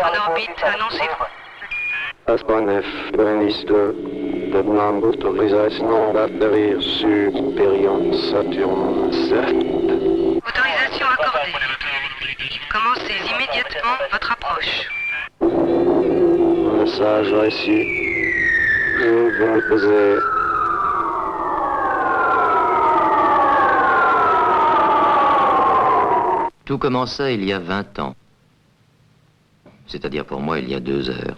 en orbite, annoncez-vous. Aspanev, Berenice 2, demande autorisation d'atterrir sur Périon Saturne 7. Autorisation accordée. Commencez immédiatement votre approche. Message reçu. Je vais me poser. Tout commença il y a 20 ans. C'est-à-dire pour moi il y a 2 heures.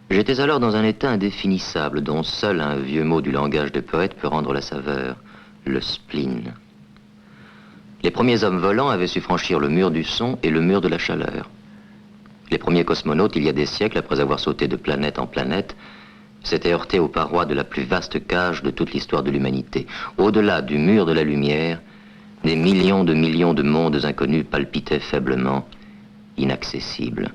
J'étais alors dans un état indéfinissable dont seul un vieux mot du langage des poètes peut rendre la saveur, le spleen. Les premiers hommes volants avaient su franchir le mur du son et le mur de la chaleur. Les premiers cosmonautes, il y a des siècles, après avoir sauté de planète en planète, s'étaient heurtés aux parois de la plus vaste cage de toute l'histoire de l'humanité. Au-delà du mur de la lumière, des millions de mondes inconnus palpitaient faiblement, inaccessibles.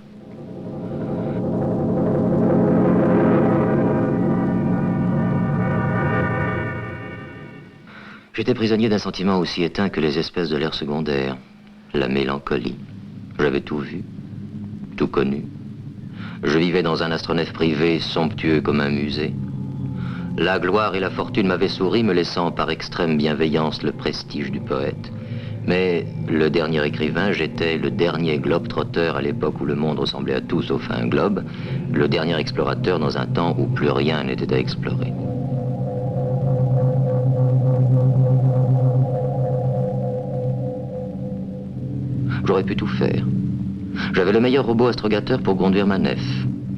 J'étais prisonnier d'un sentiment aussi éteint que les espèces de l'ère secondaire, la mélancolie. J'avais tout vu, tout connu. Je vivais dans un astronef privé somptueux comme un musée. La gloire et la fortune m'avaient souri, me laissant par extrême bienveillance le prestige du poète. Mais le dernier écrivain, j'étais le dernier globe-trotteur à l'époque où le monde ressemblait à tout sauf à un globe, le dernier explorateur dans un temps où plus rien n'était à explorer. J'aurais pu tout faire. J'avais le meilleur robot astrogateur pour conduire ma nef.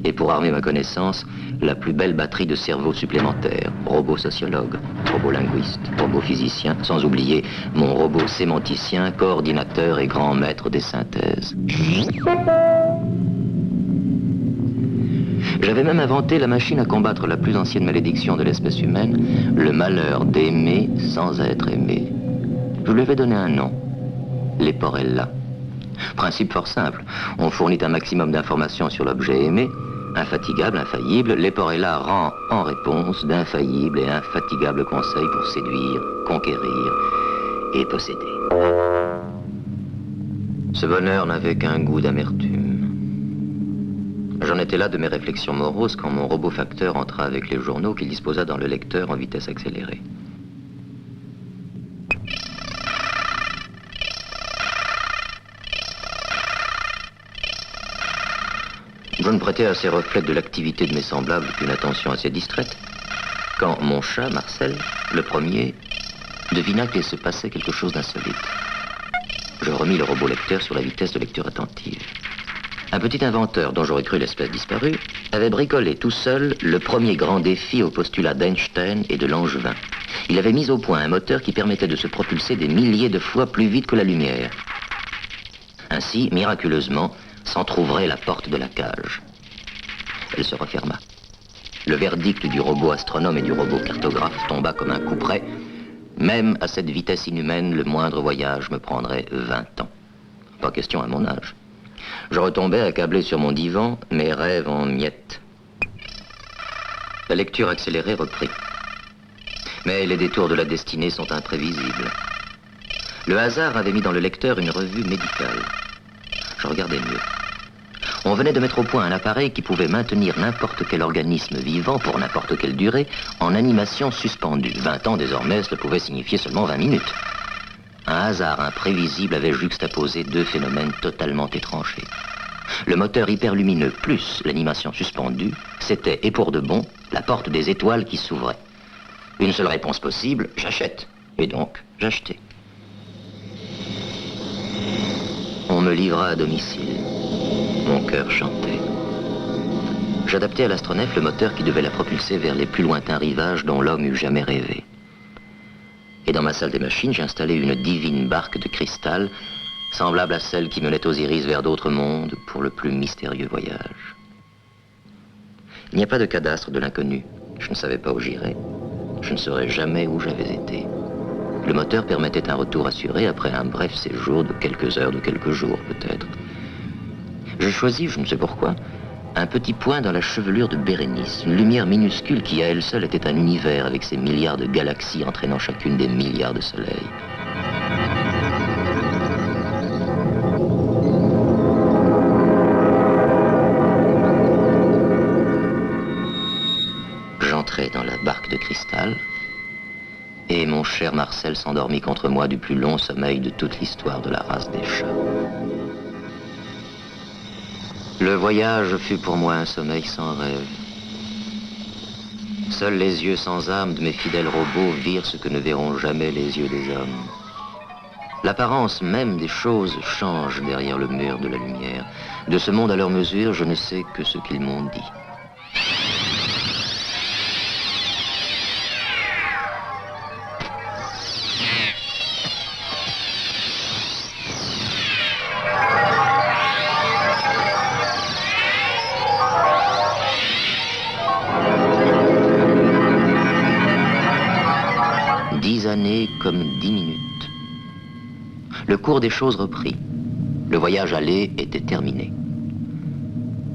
Et pour armer ma connaissance, la plus belle batterie de cerveaux supplémentaires. Robot sociologue, robot linguiste, robot physicien, sans oublier mon robot sémanticien, coordinateur et grand maître des synthèses. J'avais même inventé la machine à combattre la plus ancienne malédiction de l'espèce humaine, le malheur d'aimer sans être aimé. Je lui avais donné un nom, Leporella. Principe fort simple, on fournit un maximum d'informations sur l'objet aimé, infatigable, infaillible, Leporella rend en réponse d'infaillibles et infatigables conseils pour séduire, conquérir et posséder. Ce bonheur n'avait qu'un goût d'amertume. J'en étais là de mes réflexions moroses quand mon robot facteur entra avec les journaux qu'il disposa dans le lecteur en vitesse accélérée. Je ne prêtais à ces reflets de l'activité de mes semblables qu'une attention assez distraite, quand mon chat, Marcel, le premier, devina qu'il se passait quelque chose d'insolite. Je remis le robot lecteur sur la vitesse de lecture attentive. Un petit inventeur, dont j'aurais cru l'espèce disparue, avait bricolé tout seul le premier grand défi au postulat d'Einstein et de Langevin. Il avait mis au point un moteur qui permettait de se propulser des milliers de fois plus vite que la lumière. Ainsi, miraculeusement, s'entr'ouvrait la porte de la cage. Elle se referma. Le verdict du robot astronome et du robot cartographe tomba comme un coup près. Même à cette vitesse inhumaine, le moindre voyage me prendrait 20 ans. Pas question à mon âge. Je retombais accablé sur mon divan, mes rêves en miettes. La lecture accélérée reprit. Mais les détours de la destinée sont imprévisibles. Le hasard avait mis dans le lecteur une revue médicale. Je regardais mieux. On venait de mettre au point un appareil qui pouvait maintenir n'importe quel organisme vivant pour n'importe quelle durée en animation suspendue. 20 ans désormais, cela pouvait signifier seulement 20 minutes. Un hasard imprévisible avait juxtaposé 2 phénomènes totalement étrangers. Le moteur hyperlumineux plus l'animation suspendue, c'était, et pour de bon, la porte des étoiles qui s'ouvrait. Une seule réponse possible, j'achète. Et donc, j'achetais. On me livra à domicile. Mon cœur chantait. J'adaptais à l'astronef le moteur qui devait la propulser vers les plus lointains rivages dont l'homme eût jamais rêvé. Et dans ma salle des machines, j'ai installé une divine barque de cristal, semblable à celle qui menait Osiris vers d'autres mondes pour le plus mystérieux voyage. Il n'y a pas de cadastre de l'inconnu. Je ne savais pas où j'irais. Je ne saurais jamais où j'avais été. Le moteur permettait un retour assuré après un bref séjour de quelques heures, de quelques jours peut-être. Je choisis, je ne sais pourquoi, un petit point dans la chevelure de Bérénice, une lumière minuscule qui à elle seule était un univers avec ses milliards de galaxies entraînant chacune des milliards de soleils. J'entrai dans la barque de cristal et mon cher Marcel s'endormit contre moi du plus long sommeil de toute l'histoire de la race des chats. Le voyage fut pour moi un sommeil sans rêve. Seuls les yeux sans âme de mes fidèles robots virent ce que ne verront jamais les yeux des hommes. L'apparence même des choses change derrière le mur de la lumière. De ce monde à leur mesure, je ne sais que ce qu'ils m'ont dit. Comme 10 minutes. Le cours des choses reprit. Le voyage aller était terminé.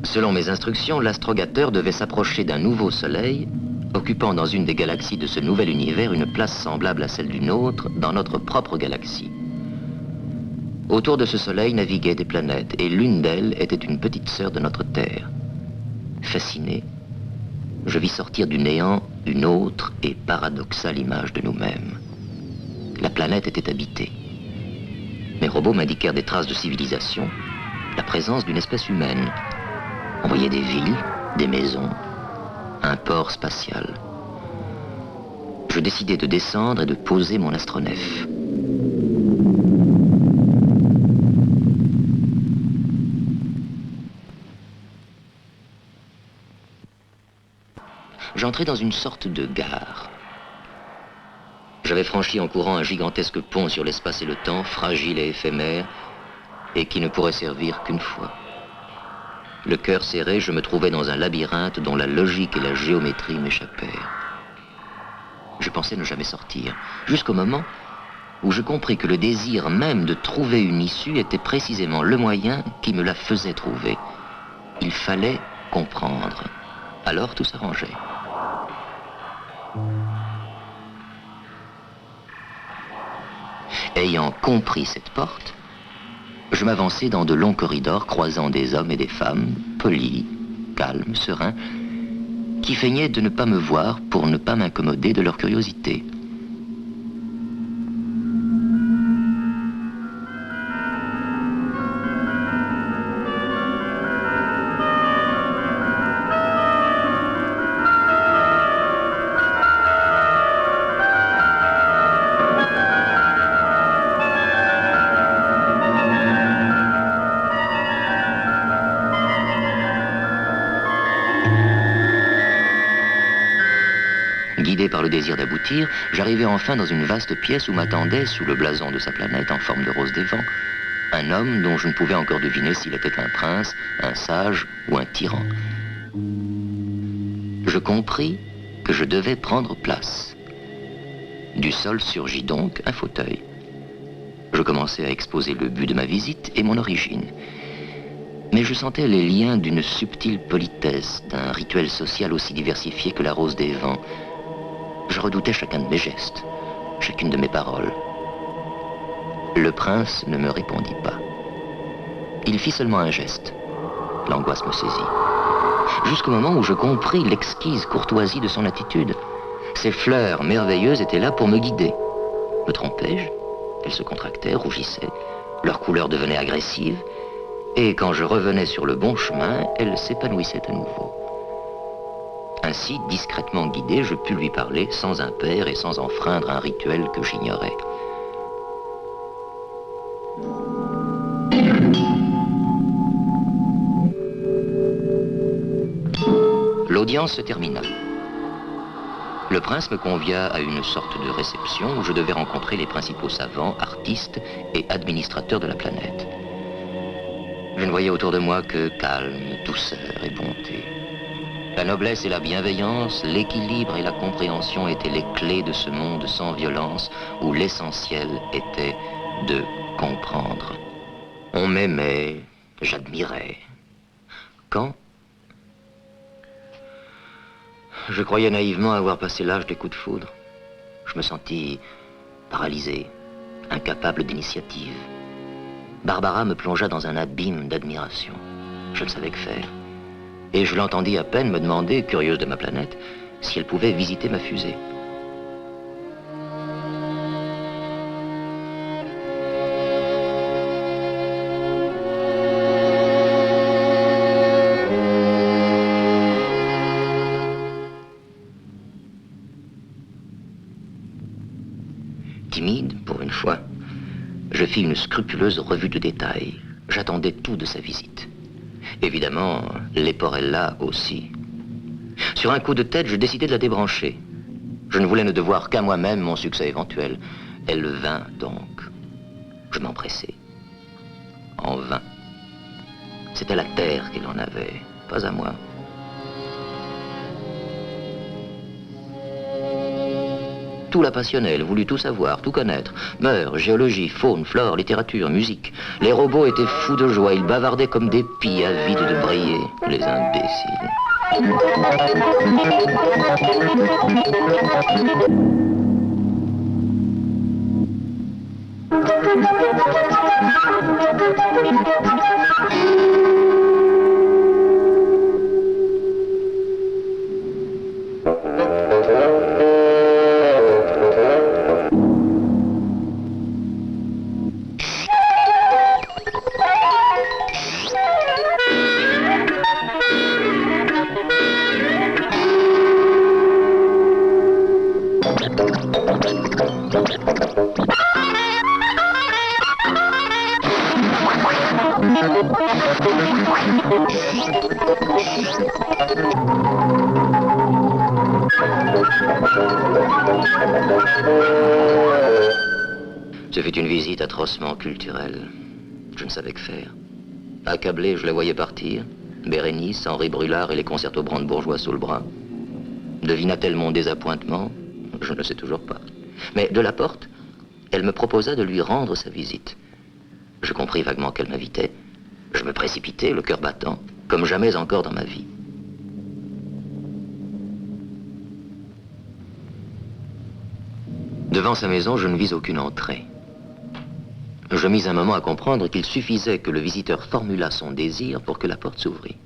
Selon mes instructions, l'astrogateur devait s'approcher d'un nouveau soleil, occupant dans une des galaxies de ce nouvel univers une place semblable à celle du nôtre dans notre propre galaxie. Autour de ce soleil naviguaient des planètes, et l'une d'elles était une petite sœur de notre Terre. Fasciné, je vis sortir du néant une autre et paradoxale image de nous-mêmes. La planète était habitée. Mes robots m'indiquèrent des traces de civilisation, la présence d'une espèce humaine. On voyait des villes, des maisons, un port spatial. Je décidai de descendre et de poser mon astronef. J'entrai dans une sorte de gare. J'avais franchi en courant un gigantesque pont sur l'espace et le temps, fragile et éphémère, et qui ne pourrait servir qu'une fois. Le cœur serré, je me trouvais dans un labyrinthe dont la logique et la géométrie m'échappèrent. Je pensais ne jamais sortir, jusqu'au moment où je compris que le désir même de trouver une issue était précisément le moyen qui me la faisait trouver. Il fallait comprendre. Alors tout s'arrangeait. Ayant compris cette porte, je m'avançai dans de longs corridors croisant des hommes et des femmes, polis, calmes, sereins, qui feignaient de ne pas me voir pour ne pas m'incommoder de leur curiosité. Guidé par le désir d'aboutir, j'arrivai enfin dans une vaste pièce où m'attendait, sous le blason de sa planète en forme de rose des vents, un homme dont je ne pouvais encore deviner s'il était un prince, un sage ou un tyran. Je compris que je devais prendre place. Du sol surgit donc un fauteuil. Je commençai à exposer le but de ma visite et mon origine. Mais je sentais les liens d'une subtile politesse, d'un rituel social aussi diversifié que la rose des vents. Je redoutais chacun de mes gestes, chacune de mes paroles. Le prince ne me répondit pas. Il fit seulement un geste. L'angoisse me saisit. Jusqu'au moment où je compris l'exquise courtoisie de son attitude. Ces fleurs merveilleuses étaient là pour me guider. Me trompais-je? Elles se contractaient, rougissaient. Leur couleur devenait agressive. Et quand je revenais sur le bon chemin, elles s'épanouissaient à nouveau. Ainsi, discrètement guidé, je pus lui parler sans impair et sans enfreindre un rituel que j'ignorais. L'audience se termina. Le prince me convia à une sorte de réception où je devais rencontrer les principaux savants, artistes et administrateurs de la planète. Je ne voyais autour de moi que calme, douceur et bonté. La noblesse et la bienveillance, l'équilibre et la compréhension étaient les clés de ce monde sans violence où l'essentiel était de comprendre. On m'aimait, j'admirais. Quand je croyais naïvement avoir passé l'âge des coups de foudre, je me sentis paralysé, incapable d'initiative. Barbara me plongea dans un abîme d'admiration. Je ne savais que faire. Et je l'entendis à peine me demander, curieuse de ma planète, si elle pouvait visiter ma fusée. Timide, pour une fois, je fis une scrupuleuse revue de détails. J'attendais tout de sa visite. Évidemment, Leporella aussi. Sur un coup de tête, je décidai de la débrancher. Je ne voulais ne devoir qu'à moi-même mon succès éventuel. Elle vint donc. Je m'empressai. En vain. C'était la terre qu'elle en avait, pas à moi. Tout la passionnait, elle voulut tout savoir, tout connaître. Mœurs, géologie, faune, flore, littérature, musique. Les robots étaient fous de joie, ils bavardaient comme des pies avides de briller, les imbéciles. Ce fut une visite atrocement culturelle. Je ne savais que faire. Accablé, je la voyais partir. Bérénice, Henri Brulard et les concertos brandebourgeois sous le bras. Devina-t-elle mon désappointement? Je ne sais toujours pas. Mais de la porte, elle me proposa de lui rendre sa visite. Je compris vaguement qu'elle m'invitait. Je me précipitai, le cœur battant, comme jamais encore dans ma vie. Devant sa maison, je ne vis aucune entrée. Je mis un moment à comprendre qu'il suffisait que le visiteur formulât son désir pour que la porte s'ouvrît.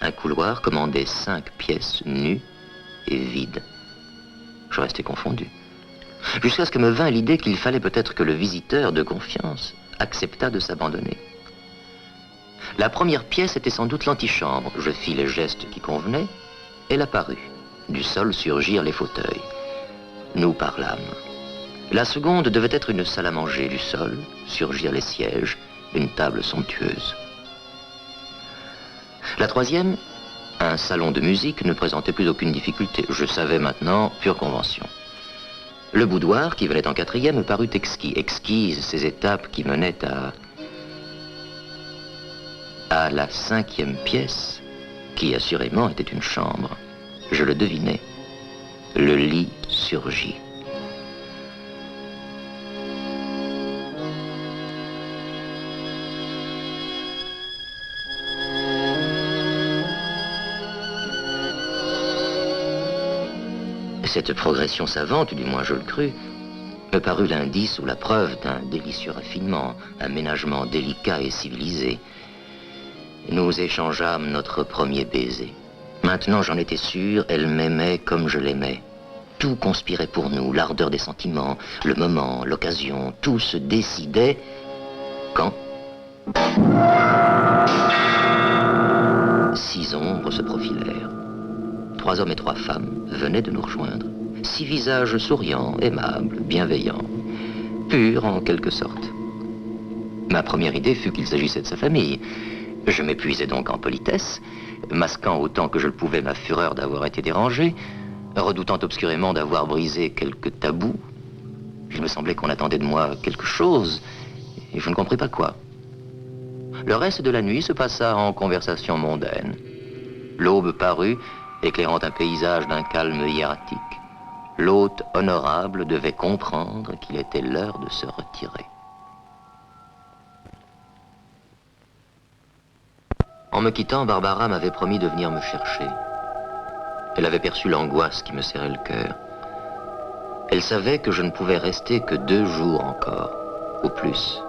Un couloir commandait 5 pièces nues et vides. Je restais confondu. Jusqu'à ce que me vint l'idée qu'il fallait peut-être que le visiteur de confiance acceptât de s'abandonner. La première pièce était sans doute l'antichambre. Je fis les gestes qui convenaient. Elle apparut. Du sol surgirent les fauteuils. Nous parlâmes. La seconde devait être une salle à manger. Du sol surgirent les sièges, une table somptueuse. La troisième, un salon de musique, ne présentait plus aucune difficulté. Je savais maintenant, pure convention. Le boudoir, qui venait en quatrième, me parut exquis. Exquise ces étapes qui menaient à la 5e pièce, qui assurément était une chambre. Je le devinais. Le lit surgit. Cette progression savante, du moins je le crus, me parut l'indice ou la preuve d'un délicieux raffinement, un ménagement délicat et civilisé. Nous échangeâmes notre premier baiser. Maintenant, j'en étais sûr, elle m'aimait comme je l'aimais. Tout conspirait pour nous, l'ardeur des sentiments, le moment, l'occasion, tout se décidait quand 6 ombres se profilèrent. 3 hommes et 3 femmes venaient de nous rejoindre. 6 visages souriants, aimables, bienveillants, purs en quelque sorte. Ma première idée fut qu'il s'agissait de sa famille. Je m'épuisai donc en politesse, masquant autant que je le pouvais ma fureur d'avoir été dérangé, redoutant obscurément d'avoir brisé quelques tabous. Il me semblait qu'on attendait de moi quelque chose, et je ne compris pas quoi. Le reste de la nuit se passa en conversation mondaine. L'aube parut, éclairant un paysage d'un calme hiératique. L'hôte honorable devait comprendre qu'il était l'heure de se retirer. En me quittant, Barbara m'avait promis de venir me chercher. Elle avait perçu l'angoisse qui me serrait le cœur. Elle savait que je ne pouvais rester que 2 jours encore, au plus.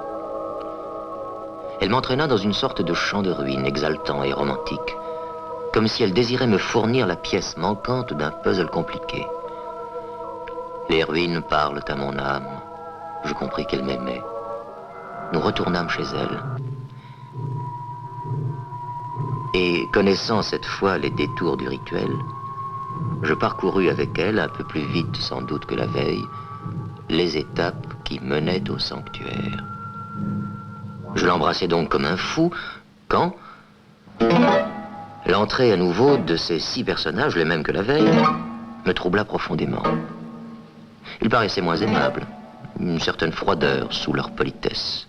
Elle m'entraîna dans une sorte de champ de ruines exaltant et romantique, comme si elle désirait me fournir la pièce manquante d'un puzzle compliqué. Les ruines parlent à mon âme. Je compris qu'elle m'aimait. Nous retournâmes chez elle. Et connaissant cette fois les détours du rituel, je parcourus avec elle, un peu plus vite sans doute que la veille, les étapes qui menaient au sanctuaire. Je l'embrassais donc comme un fou, quand l'entrée à nouveau de ces 6 personnages, les mêmes que la veille, me troubla profondément. Ils paraissaient moins aimables, une certaine froideur sous leur politesse.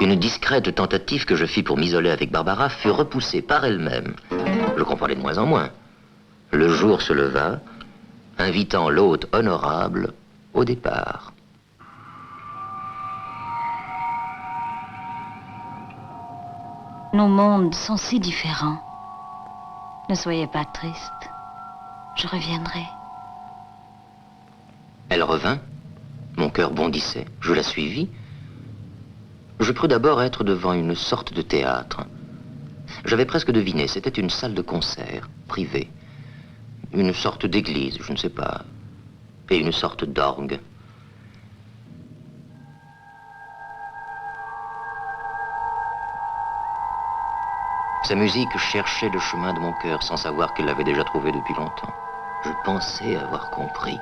Une discrète tentative que je fis pour m'isoler avec Barbara fut repoussée par elle-même. Je comprenais de moins en moins. Le jour se leva, invitant l'hôte honorable au départ. Nos mondes sont si différents. Ne soyez pas triste. Je reviendrai. Elle revint. Mon cœur bondissait. Je la suivis. Je crus d'abord être devant une sorte de théâtre. J'avais presque deviné, c'était une salle de concert, privée. Une sorte d'église, je ne sais pas. Et une sorte d'orgue. Sa musique cherchait le chemin de mon cœur sans savoir qu'elle l'avait déjà trouvé depuis longtemps. Je pensais avoir compris.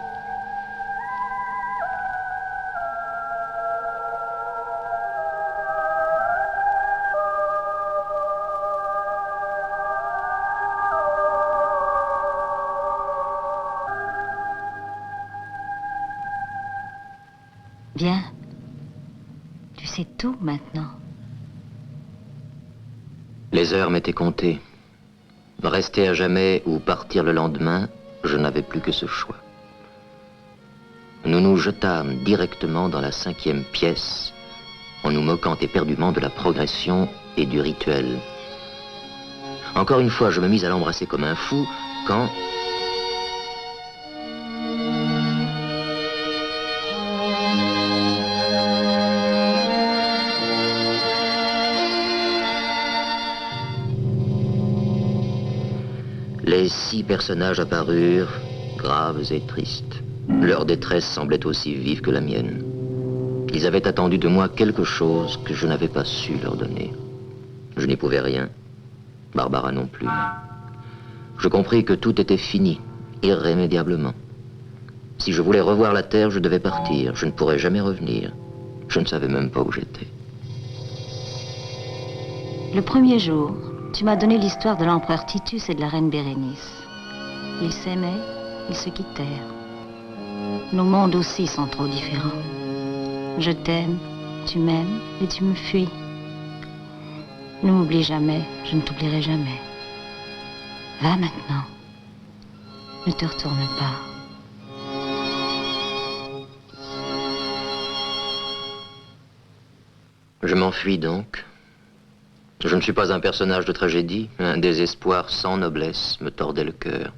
Bien. Tu sais tout maintenant. Les heures m'étaient comptées. Rester à jamais ou partir le lendemain, je n'avais plus que ce choix. Nous nous jetâmes directement dans la 5e pièce, en nous moquant éperdument de la progression et du rituel. Encore une fois, je me mis à l'embrasser comme un fou, quand... Les 6 personnages apparurent, graves et tristes. Leur détresse semblait aussi vive que la mienne. Ils avaient attendu de moi quelque chose que je n'avais pas su leur donner. Je n'y pouvais rien. Barbara non plus. Je compris que tout était fini, irrémédiablement. Si je voulais revoir la terre, je devais partir. Je ne pourrais jamais revenir. Je ne savais même pas où j'étais. Le premier jour, tu m'as donné l'histoire de l'empereur Titus et de la reine Bérénice. Ils s'aimaient, ils se quittèrent. Nos mondes aussi sont trop différents. Je t'aime, tu m'aimes et tu me fuis. Ne m'oublie jamais, je ne t'oublierai jamais. Va maintenant. Ne te retourne pas. Je m'enfuis donc. Je ne suis pas un personnage de tragédie. Un désespoir sans noblesse me tordait le cœur.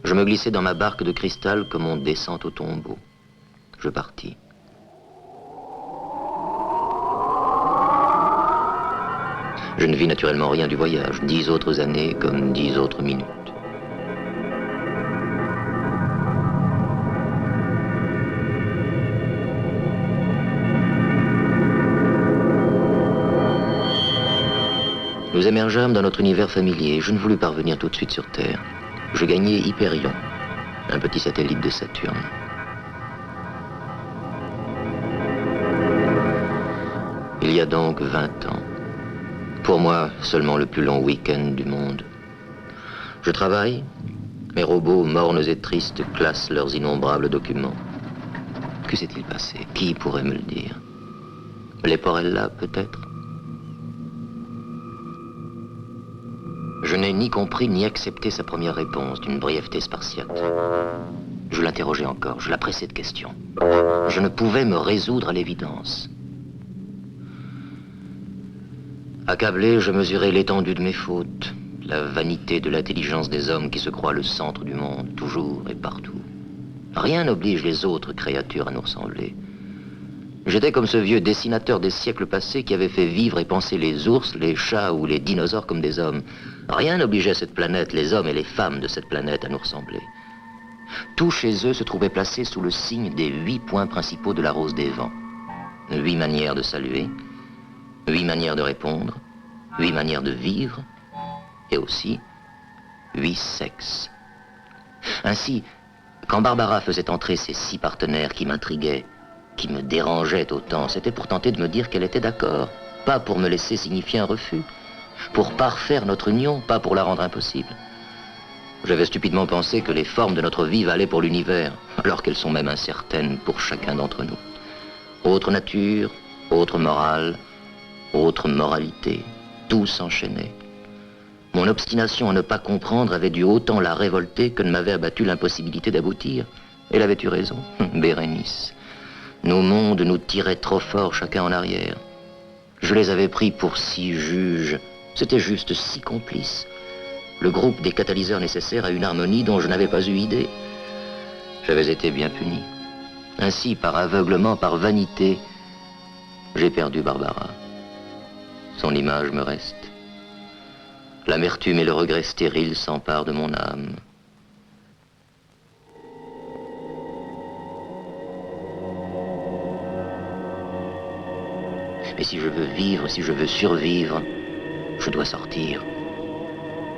Je me glissai dans ma barque de cristal comme on descend au tombeau. Je partis. Je ne vis naturellement rien du voyage. 10 autres années comme 10 autres minutes. Nous émergeâmes dans notre univers familier. Je ne voulus pas revenir tout de suite sur Terre. Je gagnai Hyperion, un petit satellite de Saturne. Il y a donc 20 ans. Pour moi, seulement le plus long week-end du monde. Je travaille. Mes robots, mornes et tristes, classent leurs innombrables documents. Que s'est-il passé? Qui pourrait me le dire? Leporella, peut-être? Je n'ai ni compris ni accepté sa première réponse d'une brièveté spartiate. Je l'interrogeais encore, je la pressais de questions. Je ne pouvais me résoudre à l'évidence. Accablé, je mesurais l'étendue de mes fautes, la vanité de l'intelligence des hommes qui se croient le centre du monde, toujours et partout. Rien n'oblige les autres créatures à nous ressembler. J'étais comme ce vieux dessinateur des siècles passés qui avait fait vivre et penser les ours, les chats ou les dinosaures comme des hommes. Rien n'obligeait cette planète, les hommes et les femmes de cette planète à nous ressembler. Tout chez eux se trouvait placé sous le signe des 8 points principaux de la rose des vents. 8 manières de saluer, 8 manières de répondre, 8 manières de vivre, et aussi 8 sexes. Ainsi, quand Barbara faisait entrer ces 6 partenaires qui m'intriguaient, qui me dérangeaient autant, c'était pour tenter de me dire qu'elle était d'accord, pas pour me laisser signifier un refus, pour parfaire notre union, pas pour la rendre impossible. J'avais stupidement pensé que les formes de notre vie valaient pour l'univers, alors qu'elles sont même incertaines pour chacun d'entre nous. Autre nature, autre morale, autre moralité, tout s'enchaînait. Mon obstination à ne pas comprendre avait dû autant la révolter que ne m'avait abattu l'impossibilité d'aboutir. Elle avait eu raison, Bérénice. Nos mondes nous tiraient trop fort chacun en arrière. Je les avais pris pour 6 juges, c'était juste 6 complices. Le groupe des catalyseurs nécessaires à une harmonie dont je n'avais pas eu idée. J'avais été bien puni. Ainsi, par aveuglement, par vanité, j'ai perdu Barbara. Son image me reste. L'amertume et le regret stérile s'emparent de mon âme. Mais si je veux vivre, si je veux survivre, je dois sortir.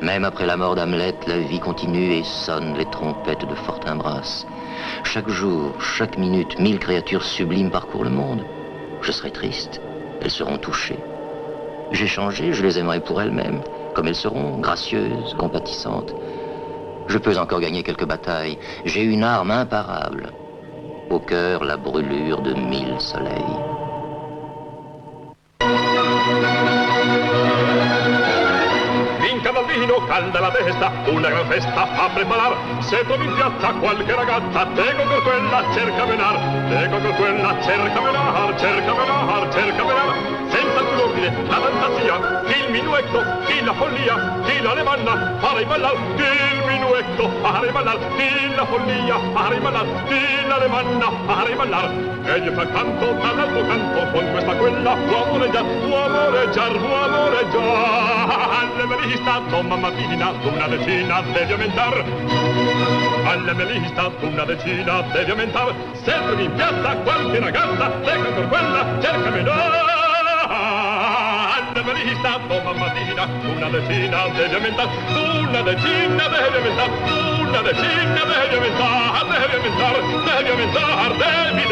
Même après la mort d'Hamlet, la vie continue et sonne les trompettes de Fortinbras. Chaque jour, chaque minute, 1000 créatures sublimes parcourent le monde. Je serai triste, elles seront touchées. J'ai changé, je les aimerai pour elles-mêmes, comme elles seront, gracieuses, compatissantes. Je peux encore gagner quelques batailles. J'ai une arme imparable. Au cœur, la brûlure de 1000 soleils. Cavallino, calda la testa, una gran festa a preparar. Se trovi in piazza qualche ragazza, tego per quella cerca menar, tego per quella cerca menar, cerca menar, cerca menar. Senza più l'ordine, la fantasia, il minuetto, chi la follia, chi la levanna, fare ballar, il minuetto, fare ballar, chi la follia, fare ballar, chi la levanna, fare ballar. E io fra canto, dall'altro canto, con questa quella, può amoreggiar, può amoreggiar, può amoreggiar. Alle me lista, mamma fina, una decina devi aumentar. Alle me lista, una decina devi aumentar. Se trovi in piazza qualche ragazza, ecco per quella, cercami no. Alle me lista, mamma fina, una decina devi aumentar. Una decina devi aumentar. Una decina devi aumentar, devi aumentar, devi aumentar, devi